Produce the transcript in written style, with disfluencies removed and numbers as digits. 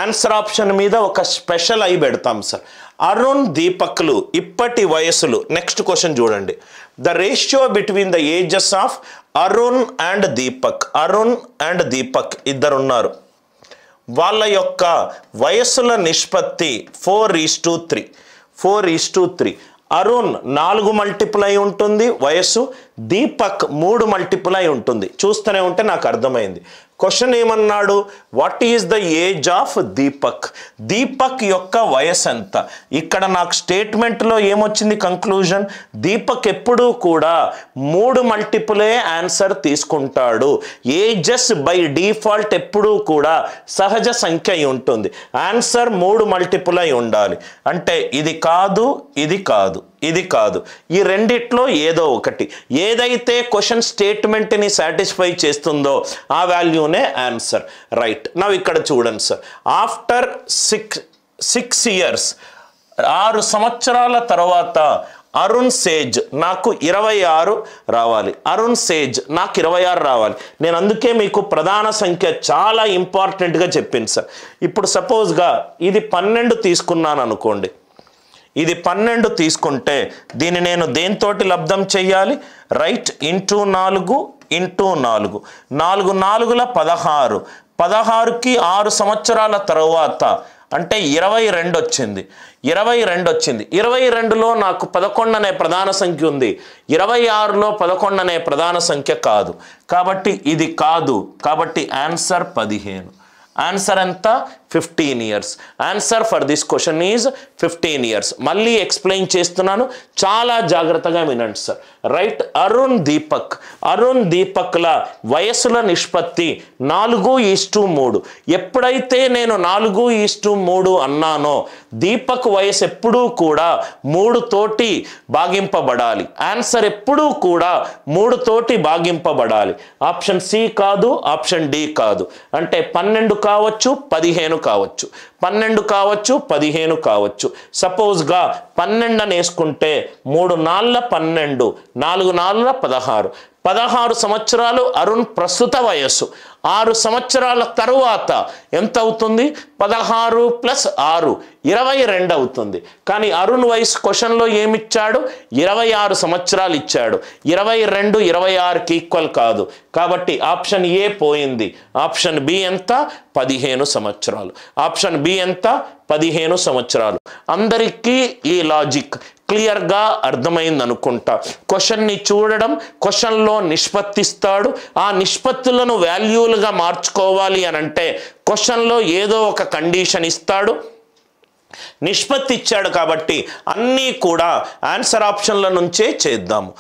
Answer option మీద ఒక special eye పెడతాం సార్. అరుణ్ దీపక్లు ఇప్పటి వయసులు. నెక్స్ట్ క్వశ్చన్ చూడండి. The ratio between the ages of Arun and Deepak. Arun and Deepak ఇద్దరున్నారు. వాళ్ళ యొక్క వయస్సుల నిష్పత్తి 4:3. 4:3. అరుణ్ 4 మల్టిపుల్ అయి ఉంటుంది వయస్సు, దీపక్ 3 మల్టిపుల్ అయి ఉంటుంది. చూస్తూనే ఉంటే నాకు అర్థమైంది. క్వశ్చన్ ఏమన్నాడు? What is the age of Deepak? Deepak యొక్క వయసు ఎంత? ఇక్కడ నాకు స్టేట్మెంట్లో ఏమొచ్చింది కంక్లూజన్? దీపక్ ఎప్పుడూ కూడా 3 మల్టిపులే ఆన్సర్ తీసుకుంటాడు. ఏజెస్ బై డిఫాల్ట్ ఎప్పుడూ కూడా సహజ సంఖ్య అయి ఉంటుంది. ఆన్సర్ 3 మల్టిపుల్ అయి ఉండాలి. అంటే ఇది కాదు, ఇది కాదు, ఇది కాదు, ఈ రెండిట్లో ఏదో ఒకటి. ఏదైతే క్వశ్చన్ స్టేట్మెంట్ని సాటిస్ఫై చేస్తుందో ఆ వాల్యూనే ఆన్సర్. రైట్. నా ఇక్కడ చూడండి సార్. ఆఫ్టర్ 6 years 6 సంవత్సరాల తర్వాత అరుణ్ సేజ్ నాకు 26 రావాలి. అరుణ్ సేజ్ నాకు 26 రావాలి. నేను అందుకే మీకు ప్రధాన సంఖ్య చాలా ఇంపార్టెంట్గా చెప్పింది సార్. ఇప్పుడు సపోజ్గా ఇది 12 తీసుకున్నాను అనుకోండి. ఇది 12 తీసుకుంటే దీన్ని నేను దేంతోటి లబ్ధం చెయ్యాలి? రైట్. Into 4 into 4. 4 4ల 16. 16కి 6 సంవత్సరాల తర్వాత అంటే 22 వచ్చింది. 22 వచ్చింది. 22లో నాకు 11 అనే ప్రధాన సంఖ్య ఉంది. 26లో 11 అనే ప్రధాన సంఖ్య కాదు. కాబట్టి ఇది కాదు. కాబట్టి ఆన్సర్ 15. ఆన్సర్ ఎంత? 15 years. Answer for this question is 15 years. మళ్ళీ ఎక్స్ప్లెయిన్ చేస్తున్నాను, చాలా జాగ్రత్తగా వినండి సార్. రైట్. అరుణ్ దీపక్ల వయసుల నిష్పత్తి 4:3. ఎప్పుడైతే నేను 4:3 అన్నానో దీపక్ వయసు ఎప్పుడూ కూడా 3 తోటి భాగింపబడాలి. ఆన్సర్ ఎప్పుడూ కూడా 3 తోటి భాగింపబడాలి. ఆప్షన్ సి కాదు, ఆప్షన్ డి కాదు. అంటే 12 కావచ్చు, 15 కావచ్చు, 12 కావచ్చు, 15 కావచ్చు. సపోజ్గా 12 అని వేసుకుంటే 3 4 12, 4 4 16. 16 సంవత్సరాలు అరుణ్ ప్రస్తుత వయస్సు. 6 సంవత్సరాల తరువాత ఎంత అవుతుంది? 16 + 6 22 అవుతుంది. కానీ అరుణ్ వయసు క్వశ్చన్లో ఏమిచ్చాడు? 26 సంవత్సరాలు ఇచ్చాడు. 22 26కి ఈక్వల్ కాదు. కాబట్టి ఆప్షన్ ఏ పోయింది. ఆప్షన్ బి ఎంత? 15 సంవత్సరాలు. ఆప్షన్ బి ఎంత? 15 సంవత్సరాలు. అందరికీ ఈ లాజిక్ క్లియర్గా అర్థమైంది అనుకుంటా. క్వశ్చన్ని చూడడం, క్వశ్చన్లో నిష్పత్తిస్తాడు. ఆ నిష్పత్తులను వాల్యూలుగా మార్చుకోవాలి అని అంటే క్వశ్చన్లో ఏదో ఒక కండిషన్ ఇస్తాడు. నిష్పత్తి ఇచ్చాడు కాబట్టి అన్నీ కూడా ఆన్సర్ ఆప్షన్ల నుంచే చేద్దాము.